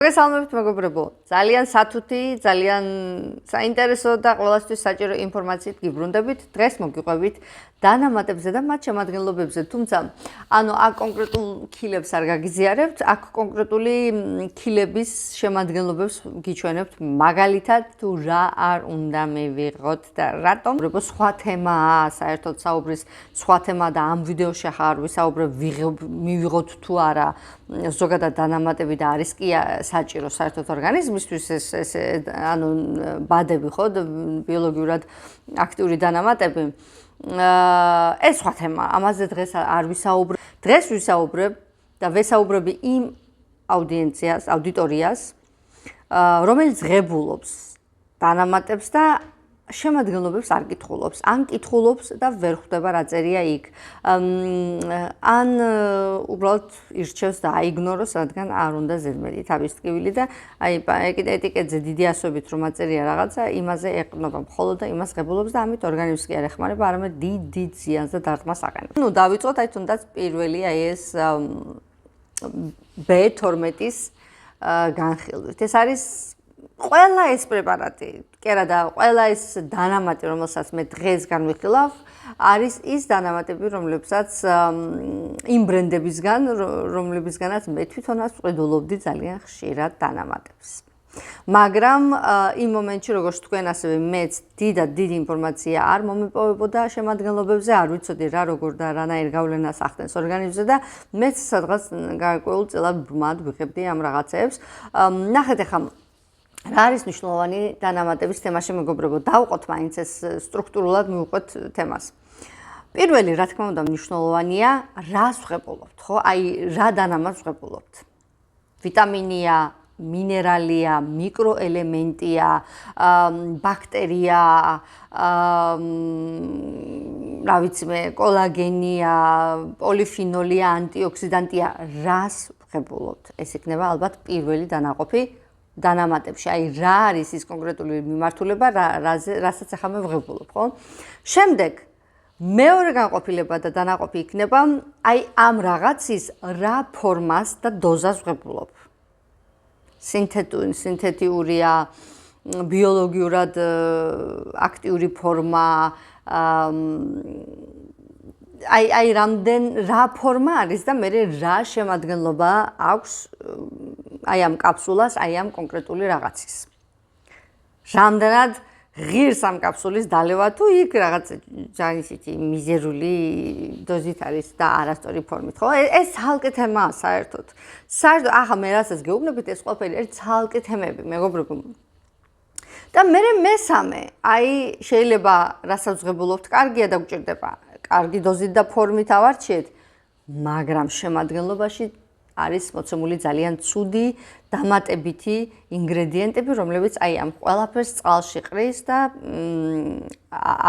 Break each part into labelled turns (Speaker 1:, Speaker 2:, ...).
Speaker 1: მოგესალმებით მეგობრებო, ძალიან სათუთი, ძალიან საინტერესო და ყველასთვის საჭირო ინფორმაციით გიბრუნდებით. დღეს მოგიყვებით დანამატებზე და მათ შემადგენლობებზე, თუმცა აქ კონკრეტულ ქილებს არ გაგიზიარებთ, აქ კონკრეტული ქილების შემადგენლობებს გიჩვენებთ, მაგალითად თუ რა არ უნდა მივიღოთ და რატომ. სხვა თემაა, საერთოდ საუბრის სხვა თემა და ამ ვიდეოში ახლა არ ვისაუბრებ მივიღოთ თუ არა ზოგადად დანამატები და არის კი საჭირო საერთოდ ორგანიზმისთვის ეს ბადები ხო ბიოლოგიურად აქტიური დანამატები ეს სხვა თემა ამაზე დღეს არ ვისაუბრებ დღეს ვისაუბრებ და ვესაუბრები იმ აუდიტორიას რომელიც ღებულობს დანამატებს და შემადგენლობებს არ კითხულობს ან კითხულობს და ვერ ხვდება რა წერია იქ ან უბრალოდ ირჩევს და აიგნოროს რადგან არ უნდა ზედმეტი თავის ტკივილი და ეტიკეტზე დიდი ასოებით რომ აწერია რაღაცა იმაზე ეყრდნობა მხოლოდ და იმას ღებულობს და ამით ორგანიზმს კი არ ეხმარება არამედ დიდ ზიანს და დარტყმას აყენებს. დავიწყოთ თუნდაც პირველი ეს B12-ის განხილვით. ეს არის ყველა ეს პრეპარატი, კი არა და ყველა ეს დანამატი, რომელსაც მე დღეს განვიხილავ, არის ის დანამატები, რომლებსაც იმ ბრენდებისგან, რომლებისგანაც მე თვითონაც ვყიდულობდი ძალიან ხშირად დანამატებს. მაგრამ იმ მომენტში, როგორც თქვენ ასევე მეც დიდი ინფორმაცია არ მომიპოვებოდა შემადგენლობებზე, არ ვიცოდი რა როგორ და რანაირ გავლენას ახდენს ორგანიზმზე და მეც სადღაც გარკვეულ წელად ბრმად ვიღებდი ამ რაღაცებს. ნახეთ ახლა რა არის მნიშვნელოვანი დანამატების თემაში მეგობრებო, დავყოთ მაინც ეს სტრუქტურულად მივყვეთ თემას. პირველი, რა თქმა უნდა, მნიშვნელოვანია, რას ვღებულობთ, ხო? რა დანამატს ვღებულობთ? ვიტამინია, მინერალია, მიკროელემენტია, ბაქტერია, რა ვიცი მე, კოლაგენია, პოლიფინოლია, ანტიოქსიდანტია, რას ვღებულობთ? ეს იქნება ალბათ პირველი დანაყოფი დანამატებში, რა არის ის კონკრეტული მიმართულება, რასაც ახლა მე ვღებულობ, ხო? შემდეგ მეორე განყოფილება და დანაყოფი იქნება, ამ რაღაცის რა ფორმას და დოზას ვღებულობ. სინთეტიურია, ბიოლოგიურად აქტიური ფორმა, რა ფორმა არის და მე რა შემადგენლობა აქვს ამ კაფსულას, ამ კონკრეტული რაღაცის. რამდენად ღირს ამ კაფსულის დალევა თუ იქ რაღაც ჯანისითი მიზერული დოზით არის და არასწორი ფორმით, ხო? ეს ცალკე თემაა საერთოდ. ახლა მე რასაც გეუბნებით, ეს ყველაფერი არის ცალკე თემები, მეგობრებო. და მე მესამე, შეიძლება რასაც ვღებულობთ, კარგია და გჭირდება. კარგი დოზით და ფორმით ავარჩიეთ, მაგრამ შემადგენლობაში არის მოცემული ძალიან ცუდი დამატებითი ინგრედიენტები, რომლებიც ამ ყველაფერს წყალში ყრის და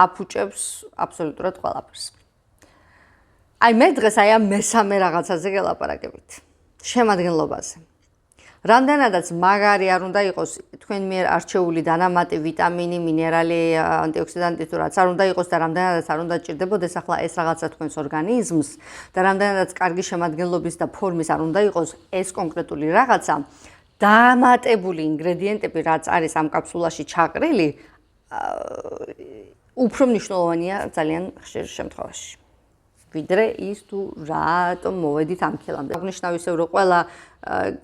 Speaker 1: აფუჭებს აბსოლუტურად ყველაფერს. მე დღეს ამ მესამე რაღაცაზე გელაპარაკებით, შემადგენლობაზე. რამდენადაც მაგარი არ უნდა იყოს თქვენ მიერ არჩეული დანამატი, ვიტამინი, მინერალი, ანტიოქსიდანტი თუ რაც არ უნდა იყოს და რამდენადაც არ უნდა ჭირდებოდეს ახლა ეს რაღაცა თქვენს ორგანიზმს და რამდენადაც კარგი შემადგენლობის და ფორმის არ უნდა იყოს ეს კონკრეტული რაღაცა, დამატებული ინგრედიენტები, რაც არის ამ კაფსულაში ჩაყრილი, უფრო მნიშვნელოვანია ძალიან ხშირ შემთხვევაში. ვიდრე ის თუ რატომ მოვედით ამ ქილამდე. აღნიშნავ ისევ რომ ყველა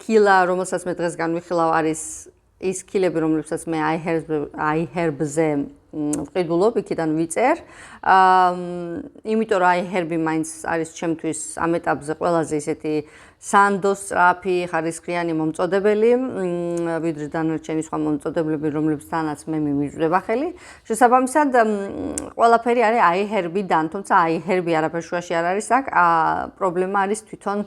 Speaker 1: ქილა, რომელსაც მე დღეს განვიხილავ, არის ის ქილები, რომლებსაც მე iHerb-ზე ვყიდულობ, იქიდან ვიწერ. იმიტომ რომ iHerb-ი მაინც არის ჩემთვის ამ ეტაპზე ყველაზე ისეთი სანდო სწრაფი, ხარისხიანი მომწოდებელი, ვიდრე დანარჩენი სხვა მომწოდებლები, რომლებთანაც მე მიმიჯდება ხელი. შესაბამისად, ყველაფერი არის iHerb-დან, თუმცა iHerb-ი არაფერ შუაში არ არის აქ, პრობლემა არის თვითონ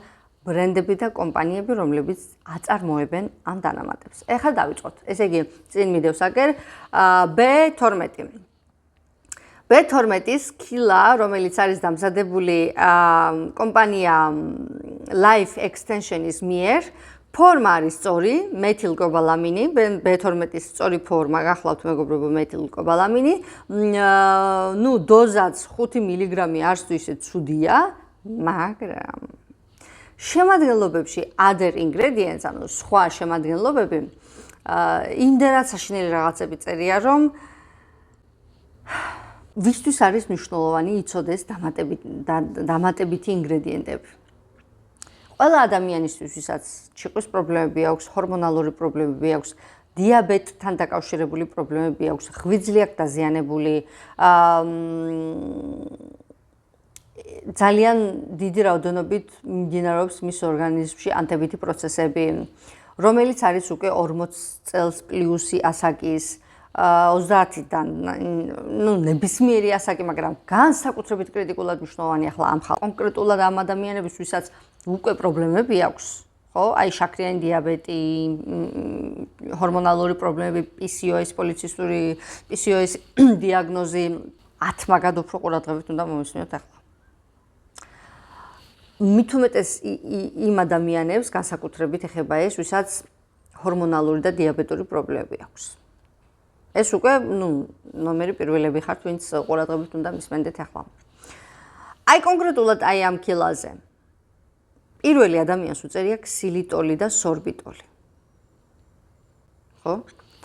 Speaker 1: ბრენდები და კომპანიები, რომლებიც აწარმოებენ ამ დანამატებს. ეხლა დავიწყოთ. ესე იგი, წინ მიდევსაკერ B12. B12-ის ქილა, რომელიც არის დამზადებული კომპანია Life Extension-ის მიერ, ფორმა არის სწორი, მეთილკობალამინი, B12-ის სწორი ფორმა, გახლავთ მეგობრებო, მეთილკობალამინი. დოზაც 5 მილიგრამი არც თუ ისე ცუდია, მაგრამ შემადგენლობებში other ingredients, ანუ სხვა შემადგენლობები, იმდენად საშინელი რაღაცები წერია, რომ ვისთვის არის მნიშვნელოვანი იცოდეს დამატებითი ინგრედიენტები. ყველა ადამიანისთვის, ვისაც ჩიყვის პრობლემები აქვს, ჰორმონალური პრობლემები აქვს, დიაბეტთან დაკავშირებული პრობლემები აქვს, ღვიძლი აქვს დაზიანებული, ძალიან დიდი რაოდენობით მიმდინარეობს მის ორგანიზმში ანტებითი პროცესები, რომელიც არის უკვე 40 წელს პლუსი ასაკის 30-დან, ნებისმიერი ასაკი, მაგრამ განსაკუთრებით კრიტიკულად მნიშვნელოვანი ახლა ამ კონკრეტულად ამ ადამიანების, ვისაც უკვე პრობლემები აქვს, ხო? აი შაქრიანი დიაბეტი, ჰორმონალური პრობლემები, PCOS, პოლიცისტური PCOS დიაგნოზი 10 მაგად უფრო ყურადღებით უნდა მომისმინოთ ახლა. მით უმეტეს იმ ადამიანებს განსაკუთრებით ეხება ეს, ვისაც ჰორმონალური და დიაბეტური პრობლემები აქვს. ეს უკვე, ნომერი პირველები ხართ, ვინც ყურადღებით უნდა მისმენდეთ ახლა. აი კონკრეტულად აი ამ კილაზე. პირველი ადამიანს უწერია ქსილიტოლი და სორბიტოლი. ხო?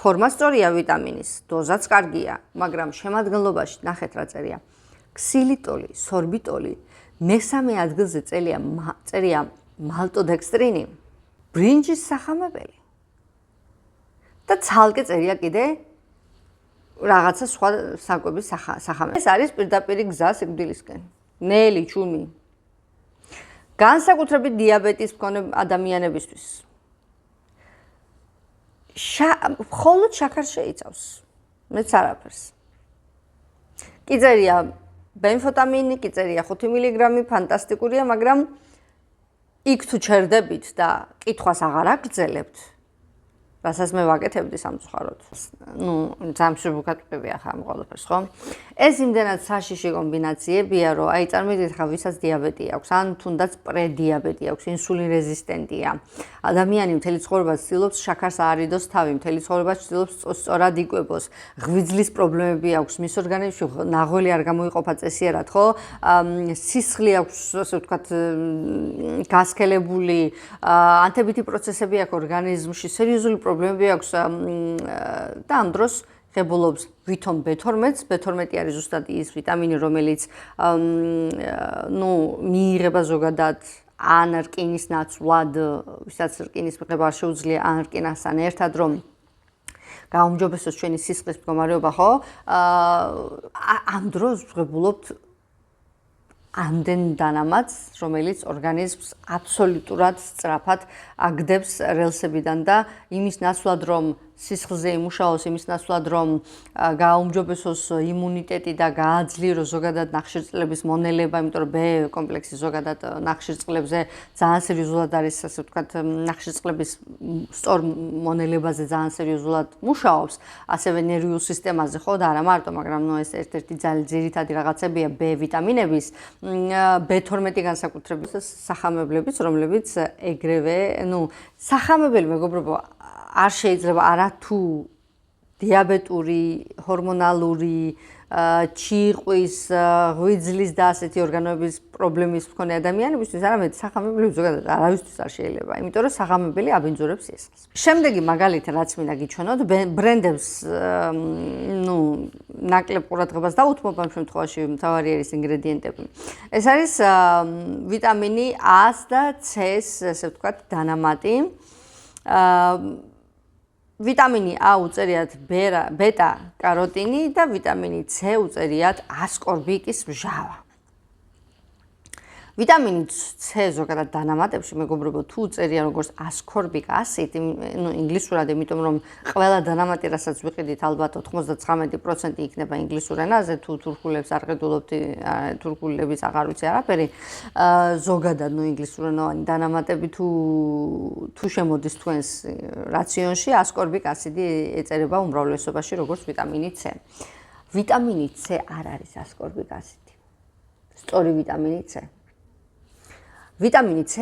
Speaker 1: ფორმა სწორია ვიტამინის, დოზაც კარგია, მაგრამ შემადგენლობაში ნახეთ რა წერია. ქსილიტოლი, სორბიტოლი, მესამე ადგილზე წერია მალტოდექსტრინი, ბრინჯის სახამებელი. და ცალკე წერია კიდე რაღაცა სხვა საკვების სახამებელი. ეს არის პირდაპირი გზა სიკვდილისკენ. ნელი, ჩუმი. განსაკუთრებით დიაბეტის მქონე ადამიანებისთვის. მხოლოდ შაქარს შეიცავს. მეც არაფერს. კი წერია ბენფოტამინი, კი წერია 5 მილიგრამი, ფანტასტიკურია, მაგრამ იქ თუ ჩერდებით და კითხვას აღარ აგრძელებთ, რასაც მე ვაკეთებდი სამწუხაროდ. სამშობლოთვებია ხა ამ ყველაფერს, ხო? ეს იმდენად საშიში კომბინაციებია, რომ აი წარმოიდგინეთ ხა ვისაც დიაბეტი აქვს, ან თუნდაც პრედიაბეტი აქვს, ინსულინ რეზისტენტია. ადამიანი მთელი ცხოვრება ცდილობს შაქარს აარიდოს თავი, მთელი ცხოვრება ცდილობს სწორად იკვებოს. ღვიძლის პრობლემები აქვს, მის ორგანიზმში ნაღველი არ გამოიყოფა წესიერად, ხო? სისხლი აქვს, ასე ვთქვათ, გასქელებული, ანტებითი პროცესები აქვს ორგანიზმში, სერიოზული პრობლემები აქვს და ამ დროს ღებულობს ვითომ B12-ს, B12 არის ზუსტად ის ვიტამინი, რომელიც მიიღება ზოგადად ან რკინის ნაცვლად, ვისაც რკინის მიღება არ შეუძლია, ან რკინასთან ერთად, რომ გაუმჯობესოს ჩვენი სისხლის მდგომარეობა, ხო? ამ დროს ღებულობთ ამდენ დანამატს, რომელიც ორგანიზმს აბსოლუტურად სწრაფად აგდებს რელსებიდან და იმის ნაცვლად, რომ სისხლზე იმუშაოს, იმის ნაცვლად, რომ გააუმჯობესოს იმუნიტეტი და გააძლიეროს ზოგადად ნახშირწყლების მონელება, იმიტომ რომ B კომპლექსი ზოგადად ნახშირწყლებზე ძალიან სერიოზულად არის, ასე ვთქვათ, ნახშირწყლების სწორ მონელებაზე ძალიან სერიოზულად მუშაობს, ასევე ნერვიულ სისტემაზე, ხო, და არა მარტო, მაგრამ ეს ერთ-ერთი ძალიან ძირითადი რაღაცებია B ვიტამინების, B12 განსაკუთრებით სახამებლებიც, რომლებიც ეგრევე, სახამებელი მეგობრებო, არ შეიძლება არათუ დიაბეტური, ჰორმონალური, ჩიყვის, ღვიძლის და ასეთი ორგანოების პრობლემის მქონე ადამიანებისთვის არამედ სახამებელი ზოგადად არავისთვის არ შეიძლება, იმიტომ რომ სახამებელი აბინძურებს სისხლს. შემდეგი მაგალითი, რაც მინდა გიჩვენოთ, ბრენდებს ნაკლებ ყურადღებას დაუთმობ ამ შემთხვევაში მთავარი არის ინგრედიენტები. ეს არის ვიტამინი A-ს და C-ს, ასე ვთქვათ, დანამატი. ვიტამინი A უწერიათ ბეტა კაროტინი და ვიტამინი C უწერიათ ასკორბიკის მჟავა. ვიტამინი C ზოგადად დანამატებში მეგობრებო თუ უწერია როგორც ასკორბიკ ასიდ, ინგლისურად, იმიტომ რომ ყველა დანამატი, რასაც ვიყიდით, ალბათ 99% იქნება ინგლისურ ენაზე, თუ თურქულებს არ ყიდულობთ, თურქულების აღარ ვიცი არაფერი, ზოგადად ინგლისურენოვანი დანამატები თუ შემოდის თქვენს რაციონში, ასკორბიკ ასიდი ეწერება უმრავლესობაში როგორც ვიტამინი C. ვიტამინი C არ არის ასკორბიკ ასიდი. სწორი ვიტამინი C. ვიტამინი C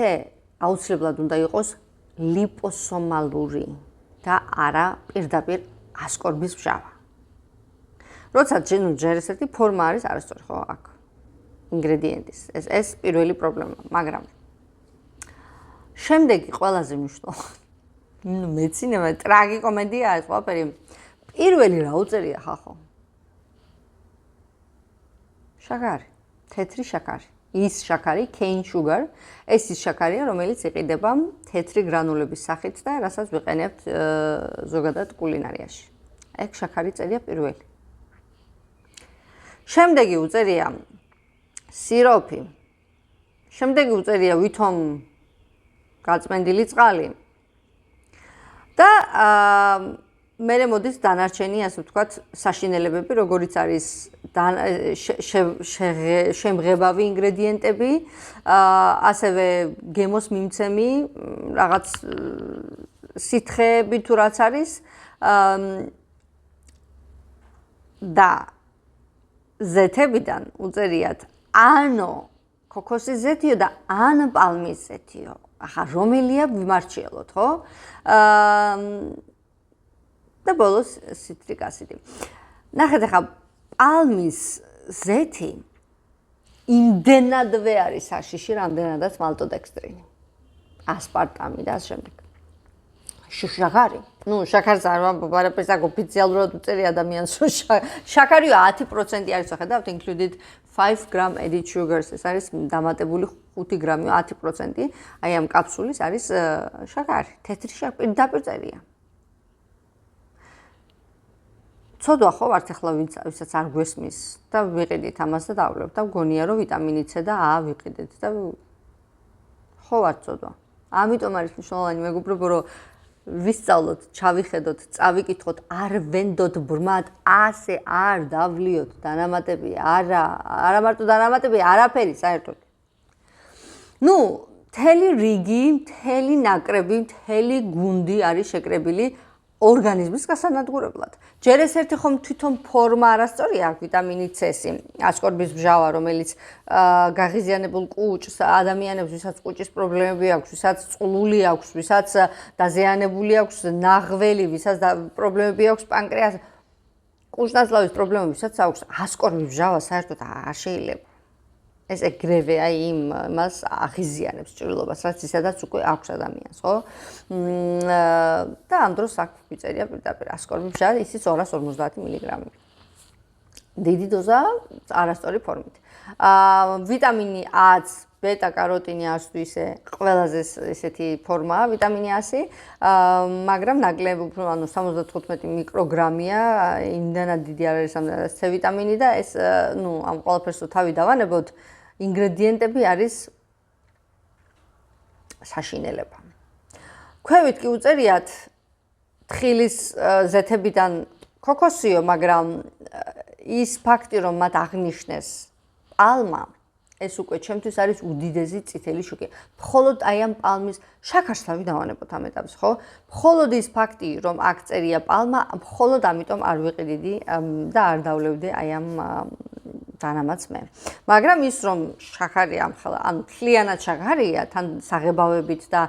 Speaker 1: აუცილებლად უნდა იყოს ლიპოსომალური და არა პირდაპირ ასკორბის მჟავა. როცა ჯერ ესეთი ფორმა არის არასწორი, ხო, აქ ინგრედიენტის. ეს პირველი პრობლემა, მაგრამ შემდეგი ყველაზე მნიშვნელოვანი მეცინება ტრაგიკომედია ეს ყველაფერი პირველი რა უწერია ხახო შაქარი თეთრი შაქარი ის შაქარი cane sugar ეს ის შაქარია რომელიც იყიდება თეთრი გრანულების სახით და რასაც ვიყენებთ ზოგადად კულინარიაში ეგ შაქარი წერია პირველი შემდეგი უწერია სიროფი შემდეგი უწერია ვითომ გაწმენდილი წყალი და მერე მოდის დანარჩენი ასე ვთქვათ საშინელებები როგორიც არის შემღებავი ინგრედიენტები ასევე გემოს მიმცემი რაღაც სითხეები თუ რაც არის და ზეთებიდან უწერიათ ანო ქოქოსის ზეთიო და ან პალმის ზეთიო ახლა რომელია ვიმარჩიელოთ ხო და ბოლოს citric acid. ნახეთ ახლა პალმის ზეთი იმდენადვე არის საშიში, რამდენადაც მალტოდექსტრინი. ასპარტამი და ამ შემდეგ. შაქარი. შაქარს არ ვაპარაპეს აქ ოფიციალურად უწერი ადამიანს, რომ შაქარი 10% არის, ხედავთ, included 5 gram added sugars. ეს არის დამატებული 5 გრამი 10%. აი ამ კაფსულის არის შაქარი. თეთრი შაქარი პირდაპირ წერია. ცოდვა ხო ვართ ახლა ვისაც არ გვესმის და ვიყიდით ამას და დავლებთ და მგონია რომ ვიტამინი C და A ვიყიდეთ და ხო ვართ ცოდვა. ამიტომ არის მნიშვნელოვანი მეგობრებო რომ ვისწავლოთ, ჩავიხედოთ, წავიკითხოთ, არ ვენდოთ ბრმად, ასე არ დავლიოთ დანამატები, არა მარტო დანამატები, არაფერი საერთოდ. მთელი რიგი, მთელი ნაკრები, მთელი გუნდი არის შეკრებილი ორგანიზმის გასანადგურებლად. ჯერ ეს ერთი ხომ თვითონ ფორმა არასწორია აქვს ვიტამინი C-ი, ასკორბის ბჟავა, რომელიც გაღიზიანებულ კუჭს, ადამიანებს, ვისაც კუჭის პრობლემები აქვს, ვისაც წყლული აქვს, ვისაც დაზიანებული აქვს ნაღველი, ვისაც პრობლემები აქვს პანკრეასი, კუჭნაძლავის პრობლემები, ვისაც აქვს ასკორბის ბჟავა, საერთოდ არ შეიძლება. ეს ეგრევე აი იმას აღიზიანებს ჭრილობას, რაც ისედაც უკვე აქვს ადამიანს, ხო? და ამ დროს აქ ვიწერია პირდაპირ ასკორბის ბჟავა, ისიც 250 მგ. დიდი დოზა არასწორი ფორმით. ვიტამინი A-ც, ბეტა-კაროტინი არც თუ ისე ყველაზე ესეთი ფორმაა ვიტამინი A-ი, მაგრამ ნაკლები უფრო, 75 მიკროგრამია, იმდანად დიდი არ არის ამდენად C ვიტამინი და ეს, ამ ყველაფერს თუ თავი დავანებოთ, ინგრედიენტები არის საშინელება. ქვევით კი უწერიათ თხილის ზეთებიდან ქოქოსიო, მაგრამ ის ფაქტი, რომ მათ აღნიშნეს პალმა, ეს უკვე ჩემთვის არის უდიდესი წითელი შოკი. მხოლოდ აი ამ პალმის შაქარს თავი დავანებოთ ამ ეტაპზე, ხო? მხოლოდ ის ფაქტი, რომ აქ წერია პალმა, მხოლოდ ამიტომ არ ვიყიდიდი და არ დავლევდი აი ამ დანამატს მე. მაგრამ ის რომ შაქარი ანუ მთლიანად შაქარია, თან საღებავებით და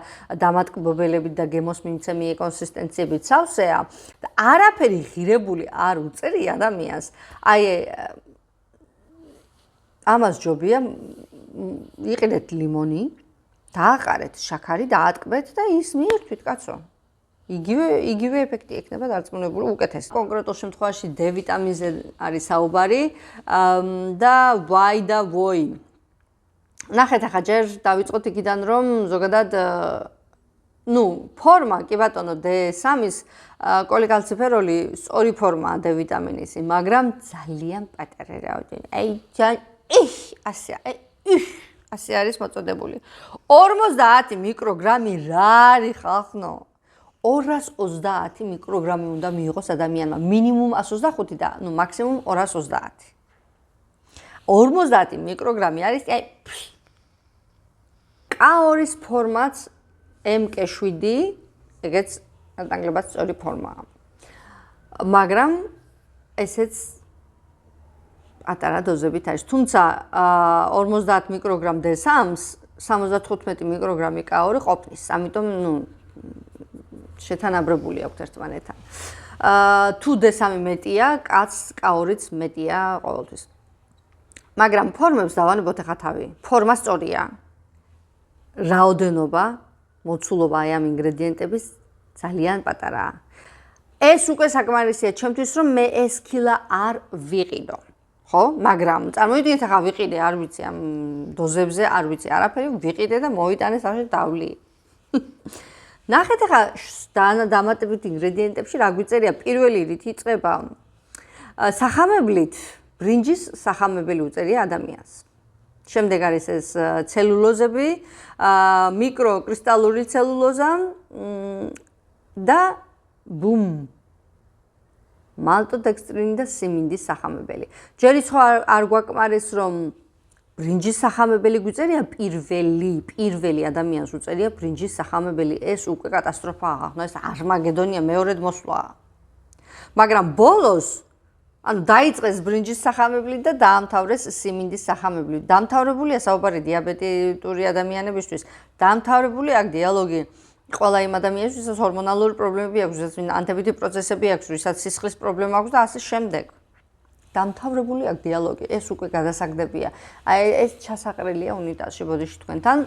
Speaker 1: დამატკბობელებით და გემოს მიმცემი კონსისტენციებით სავსეა და არაფერი ღირებული არ უწერია ადამიანს. აი ამას ჯობია იყიდეთ ლიმონი, დააყარეთ შაქარი, დაატკბეთ და ის მიერთვით, კაცო. იგივე ეფექტი ექნება დარწმუნებული უკეთესი. კონკრეტულ შემთხვევაში D ვიტამინზე არის საუბარი და Y და VOI. ნახეთ ახლა ჯერ დავიწყოთ იქიდან რომ ზოგადად ფორმა კი ბატონო D3-ის კოლიკალციფეროლი სწორი ფორმაა D ვიტამინის, მაგრამ ძალიან პატარა რაოდენობა. ასე არის მოწოდებული. 50 მიკროგრამი რა არის ხალხო? 230 მიკროგრამი უნდა მიიღოს ადამიანმა, მინიმუმ 125 და მაქსიმუმ 230. 50 მიკროგრამი არის კაორის ფორმაც MK7, ეგეც ანგლებად სწორი ფორმაა. მაგრამ ესეც პატარა დოზებით არის. თუმცა 50 მიკროგრამ D3-ს 75 მიკროგრამი კაორი ყოფნის. ამიტომ შეთანაბრებული აქვს ერთმანეთთან. თუ D3 მეტია, კაცს კაორიც მეტია ყოველთვის. მაგრამ ფორმებს დავანებოთ ახლა თავი. ფორმა სწორია. რაოდენობა მოცულობა აი ამ ინგრედიენტების ძალიან პატარაა. ეს უკვე საკმარისია ჩემთვის, რომ მე ეს ქილა არ ვიყიდო. ხო? მაგრამ წარმოვიდგინეთ ახლა ვიყიდე, არ ვიცი ამ დოზებზე, არ ვიცი არაფერი, ვიყიდე და მოვიტანე სახში დავლი. ნახეთ ახლა დამატებით ინგრედიენტებში რა გვიწერია. პირველი რით იწყება სახამებლით, ბრინჯის სახამებელი უწერია ადამიანს. შემდეგ არის ეს ცელულოზები, მიკროკრისტალური ცელულოზა და ბუმ. მალტოდექსტრინი და სიმინდის სახამებელი. ჯერ სხვა არ გვაკმარეს რომ ბრინჯის სახამებელი გვიწერია პირველი ადამიანს უწერია ბრინჯის სახამებელი. ეს უკვე კატასტროფაა, ახლა ეს არმაგედონია, მეორედ მოსვლა. მაგრამ ბოლოს ანუ დაიწყეს ბრინჯის სახამებელი და დაამთავრეს სიმინდის სახამებელი. დამთავრებულია საუბარი დიაბეტური ადამიანებისთვის. დამთავრებული აქ დიალოგი ყველა იმ ადამიანისთვის, ვისაც ჰორმონალური პრობლემები აქვს, ვისაც ანთებითი პროცესები აქვს, ვისაც სისხლის პრობლემა აქვს და ასე შემდეგ. დამთავრებული აქ დიალოგი, ეს უკვე გადასაგდებია. აი ეს ჩასაყრელია უნიტაზში ბოდიში თქვენთან.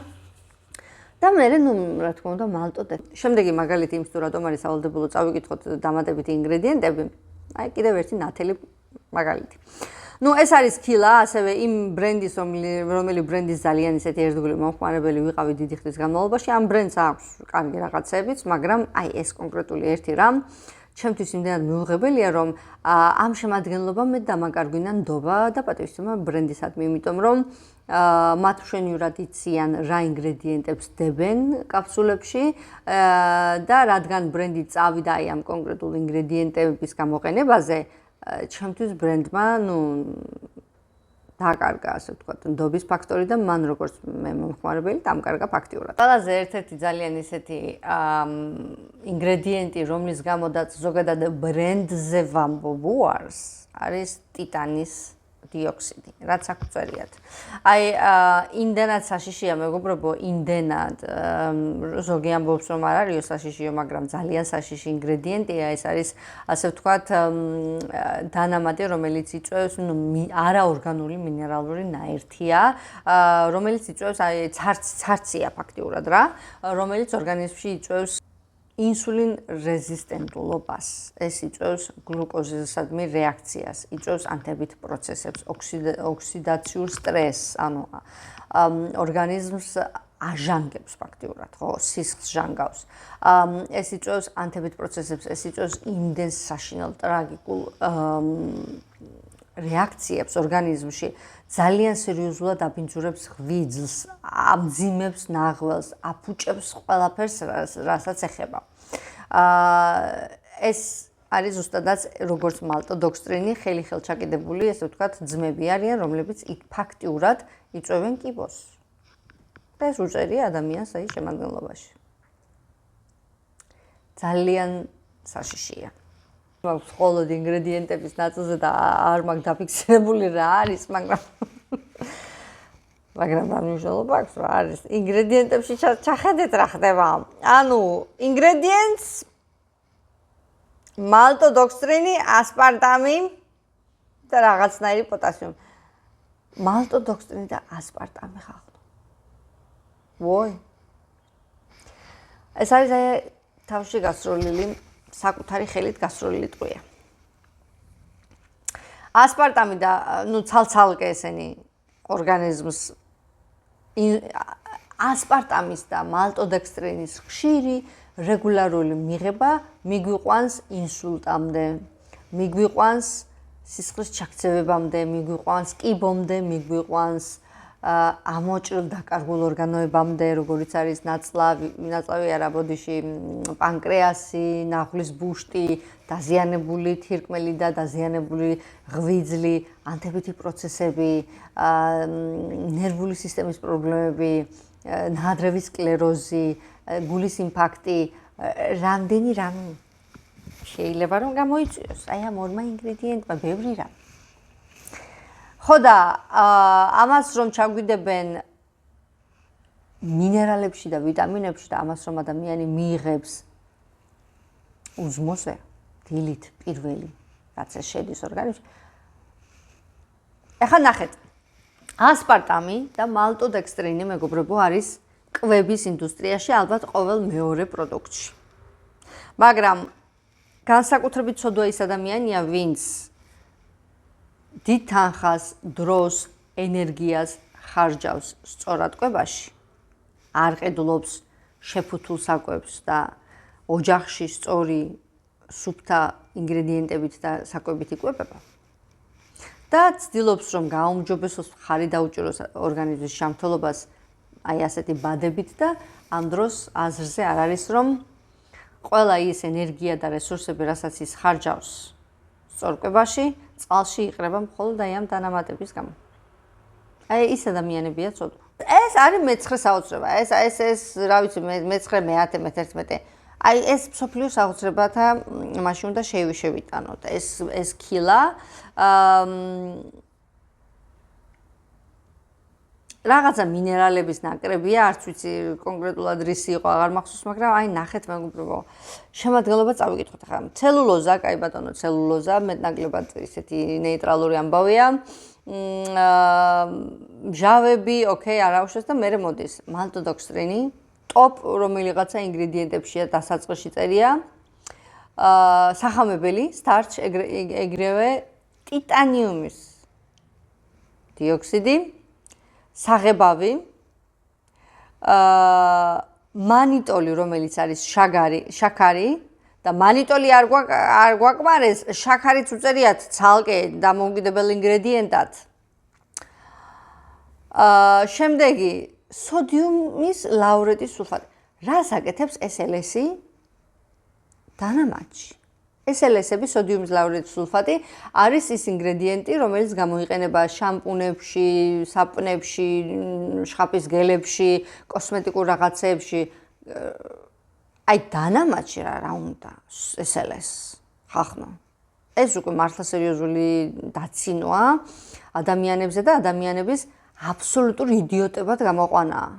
Speaker 1: და მე რა თქმა უნდა მალტოდექსტრინი. შემდეგი მაგალითი იმის თუ რატომ არის სავალდებულო წავიკითხოთ დამატებითი ინგრედიენტები. აი კიდევ ერთი ნათელი მაგალითი. ეს არის ქილა, ასევე იმ ბრენდის, რომელი ბრენდის ძალიან ისეთი ერთგული მომხმარებელი ვიყავი დიდი ხნის განმავლობაში. ამ ბრენდს აქვს კარგი რაღაცებიც, მაგრამ აი ეს კონკრეტული ერთი რამ ჩემთვის იმდენად მიუღებელია, რომ ამ შემადგენლობამ მე დამაკარგვინა ნდობა და პატივისცემა ბრენდისადმი, იმიტომ რომ მათ მშვენივრად იციან რა ინგრედიენტებს დებენ კაფსულებში და რადგან ბრენდი წავიდა აი ამ კონკრეტულ ინგრედიენტების გამოყენებაზე, ჩემთვის ბრენდმა, დაკარგა, ასე ვთქვათ, ნდობის ფაქტორი და მან როგორც მე მომხმარებელი დამკარგა ფაქტიურად. ყველაზე ერთ-ერთი ძალიან ისეთი ინგრედიენტი, რომლის გამოდაც ზოგადად ბრენდზე ვამბობ უარს, არის ტიტანის დიოქსიდი, რაც აქ ვწერიათ. აი, იმდენად საშიშია, მეგობრებო, იმდენად ზოგი ამბობს, რომ არ არისო საშიშიო, მაგრამ ძალიან საშიში ინგრედიენტია, ეს არის, ასე ვთქვათ, დანამატი, რომელიც იწვევს, არაორგანული მინერალური ნაერთია, რომელიც იწვევს, აი, ცარცია ფაქტიურად რა, რომელიც ორგანიზმში იწვევს ინსულინ რეზისტენტულობას. ეს იწვევს გლუკოზისადმი რეაქციას, იწვევს ანთებით პროცესებს, ოქსიდაციურ სტრესს, ანუ ორგანიზმს აჟანგებს ფაქტიურად, ხო, სისხლს ჟანგავს. ეს იწვევს ანთებით პროცესებს, ეს იწვევს იმდენ საშინელ ტრაგიკულ რეაქციებს ორგანიზმში, ძალიან სერიოზულად აბინძურებს ღვიძლს, ამძიმებს ნაღველს, აფუჭებს ყველაფერს, რასაც ეხება. ეს არის ზუსტადაც როგორც მალტოდექსტრინი, ხელჩაკიდებული, ესე ვთქვათ, ძმები არიან, რომლებიც ფაქტიურად იწვევენ კიბოს. და ეს უწევია ადამიანს აი შემადგენლობაში. ძალიან საშიშია. მაქვს მხოლოდ ინგრედიენტების ნაწილზე და არ მაქვს დაფიქსირებული რა არის, მაგრამ რა მნიშვნელობა აქვს, რა არის. ინგრედიენტებში ჩახედეთ რა ხდება. ანუ ინგრედიენტს მალტოდექსტრინი, ასპარტამი და რაღაცნაირი პოტასიუმი. მალტოდექსტრინი და ასპარტამი ხახო. ვოი. ეს არის თავში გასროლილი საკუთარი ხელით გასროლილი ტყვია. ასპარტამი და ცალ-ცალკე ესენი ორგანიზმს ასპარტამის და მალტოდექსტრინის ხშირი რეგულარული მიღება მიგვიყვანს ინსულტამდე, მიგვიყვანს სისხლის ჩაქცევებამდე, მიგვიყვანს კიბომდე, მიგვიყვანს ამოჭრილ დაკარგულ ორგანოებამდე, როგორიც არის ნაწლავი არა ბოდიში, პანკრეასი, ნახვის ბუშტი, დაზიანებული თირკმელი და დაზიანებული ღვიძლი, ანთებითი პროცესები, ნერვული სისტემის პრობლემები, ნაადრევის სკლეროზი, გულის ინფარქტი, რამდენი რამ შეიძლება რომ გამოიწვიოს აი ამ ორმა ინგრედიენტმა ბევრი რამ. ხო და ამას რომ ჩაგვიდებენ მინერალებში და ვიტამინებში და ამას რომ ადამიანი მიიღებს უზმოზე, დილით პირველი, რაც ეს შედის ორგანიზმში. ახლა ნახეთ, ასპარტამი და მალტოდექსტრინი, მეგობრებო, არის კვების ინდუსტრიაში, ალბათ ყოველ მეორე პროდუქტში. მაგრამ განსაკუთრებით ცოდვა ის ადამიანია, ვინც დიდ თანხას, დროს, ენერგიას ხარჯავს სწორად კვებაში, არ ყიდულობს შეფუთულ საკვებს და ოჯახში სწორი სუფთა ინგრედიენტებით და საკვებით იკვებება. და ცდილობს, რომ გააუმჯობესოს, ხარი დაუჭიროს ორგანიზმის ჯანმრთელობას აი ასეთი ბადებით და ამ დროს აზრზე არ არის, რომ ყველა ის ენერგია და რესურსები, რასაც ის ხარჯავს სწორ კვებაში, წყალში იყრება მხოლოდ აი ამ დანამატების გამო. აი ის ადამიანებია ცოდვა. ეს არის მეცხრე საოცრება. ეს რა ვიცი, მეცხრე, მე-10, მე-11. აი ეს მსოფლიოს საოცრებათა მაშინ უნდა შევიტანოთ. ეს ქილა რაღაცა მინერალების ნაკრებია, არც ვიცი კონკრეტულად რისი იყო, აღარ მახსოვს, მაგრამ აი ნახეთ მეგობრებო, შემადგენლობა წავიკითხოთ ახლა. ცელულოზა, კაი ბატონო, ცელულოზა, მეტნაკლებად ისეთი ნეიტრალური ამბავია. მჟავები, ოკეი, არა უშავს და მერე მოდის მალტოდოქსტრინი, ტოპ რომელიღაცა ინგრედიენტებშია დასაწყისში წერია. სახამებელი, სტარჩ, ეგრევე ტიტანიუმის დიოქსიდი, საღებავი, მანიტოლი, რომელიც არის შაქარი და მანიტოლი არ გვაკმარეს, შაქარიც უწერიათ ცალკე დამოუკიდებელ ინგრედიენტად. შემდეგი, სოდიუმის ლაურეტის სულფატი. რას აკეთებს SLS-ი დანამატში? SLS-ები, სოდიუმის ლაურეტის სულფატი, არის ის ინგრედიენტი, რომელიც გამოიყენება შამპუნებში, საპნებში, შხაპის გელებში, კოსმეტიკურ რაღაცეებში. აი დანამატში რა უნდა SLS ხახნო. ეს უკვე მართლა სერიოზული დაცინოა ადამიანებზე და ადამიანების აბსოლუტურ იდიოტებად გამოყვანაა.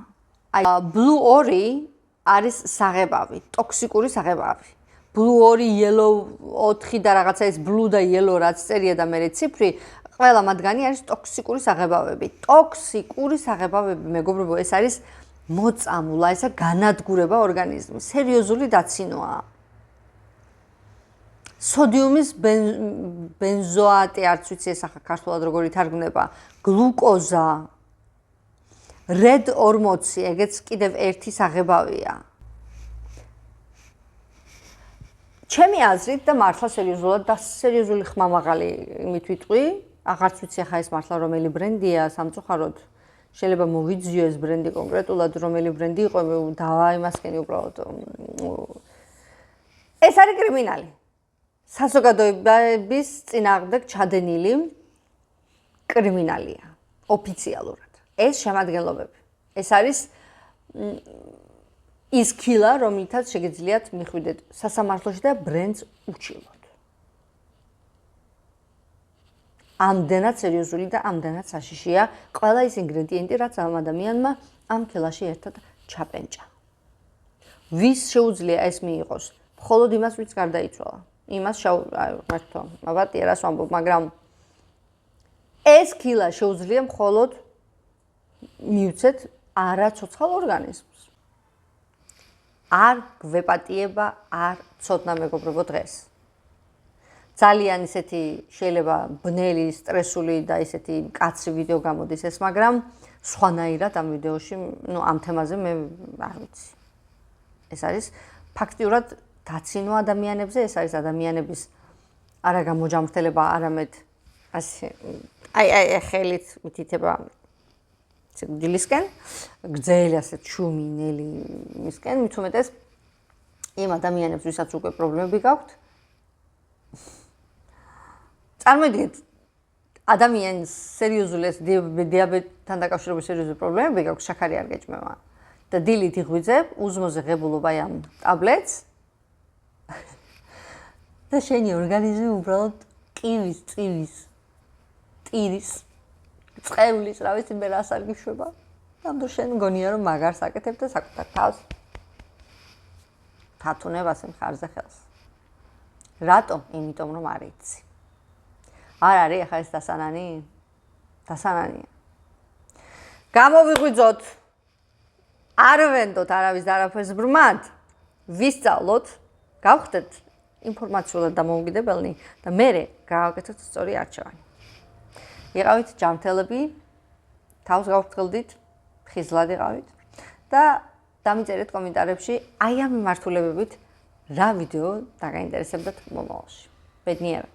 Speaker 1: აი Blue 2 არის საღებავი, ტოქსიკური საღებავი. Blue 2, Yellow 4 და რაღაცა ეს Blue და Yellow რაც წერია და მე ციფრი, ყველა მათგანი არის ტოქსიკური საღებავები. ტოქსიკური საღებავები, მეგობრებო, ეს არის მოწამულა, ესა განადგურება ორგანიზმის, სერიოზული დაცინოა. სოდიუმის ბენზოატი, არც ვიცი ეს ახლა ქართულად როგორ ითარგმნება, გლუკოზა, Red 40, ეგეც კიდევ ერთი საღებავია. ჩემი აზრით და მართლა სერიოზულად და სერიოზული ხმამაღალი იმით ვიტყვი, აღარც ვიცი ახლა ეს მართლა რომელი ბრენდია სამწუხაროდ. შეიძლება მოვიძიო ეს ბრენდი კონკრეტულად რომელი ბრენდი იყო, დავაიმასკენი უბრალოდ. ეს არის კრიმინალი. საზოგადოების წინააღმდეგ ჩადენილი კრიმინალია ოფიციალურად. ეს შემადგენლობები. ეს არის ის ქილა, რომლითაც შეგიძლიათ მიხვიდეთ სასამართლოში და ბრენდს უჩილოთ. ამდენად სერიოზული და ამდენად საშიშია ყველა ის ინგრედიენტი, რაც ამ ადამიანმა ამ ქილაში ერთად ჩაპენჭა. ვის შეუძლია ეს მიიღოს? მხოლოდ იმას, ვინც გარდაიცვალა. იმას მართო, მაბატია რას ვამბობ, მაგრამ ეს ქილა შეუძლია მხოლოდ მიუცეთ არაცოცხალ ორგანიზმს. არ გვეპატიება, არ ცოდნა მეგობრებო დღეს. ძალიან ისეთი შეიძლება ბნელი, სტრესული და ისეთი კაცრი ვიდეო გამოდის ეს, მაგრამ სხვანაირად ამ ვიდეოში, ამ თემაზე მე არ ვიცი. ეს არის ფაქტიურად დაცინვა ადამიანებზე, ეს არის ადამიანების არა გამოჯამრთელება, არამედ ასე აი ხელით მითითება დილისკენ, გრძელი ასე ჩუმინელი მისკენ, მით უმეტეს იმ ადამიანებს, ვისაც უკვე პრობლემები გაქვთ. წარმოგიდგენთ, ადამიანს სერიოზული დიაბეტთან დაკავშირებული სერიოზული პრობლემები გაქვს, შაქარი არ გეჭმევა და დილით იღვიძებ, უზმოზე ღებულობ აი ამ ტაბლეტს და შენი ორგანიზმი უბრალოდ ყივის, ტირის წყევლის, რა ვიცი, მე რას არ გიშვება. ამ დროს შენ მგონია რომ მაგარს აკეთებ და საკუთარ თავს თათუნებ ასე მხარზე ხელს. რატომ? იმიტომ რომ არ იცი. არ არის ახლა ეს დასანანი? დასანანია. გამოვიღვიძოთ არ ვენდოთ არავის არაფერს ბრმად, ვისწავლოთ, გავხდეთ ინფორმაციულად დამოუკიდებელი და მერე გავაკეთოთ სწორი არჩევანი. იყავით ჯანმრთელები, თავს გავფრთხილდით, ხიზლად იყავით და დამიწერეთ კომენტარებში აი ამ მიმართულებებით რა ვიდეო დაგაინტერესებდათ მომავალში. ბედნიერად.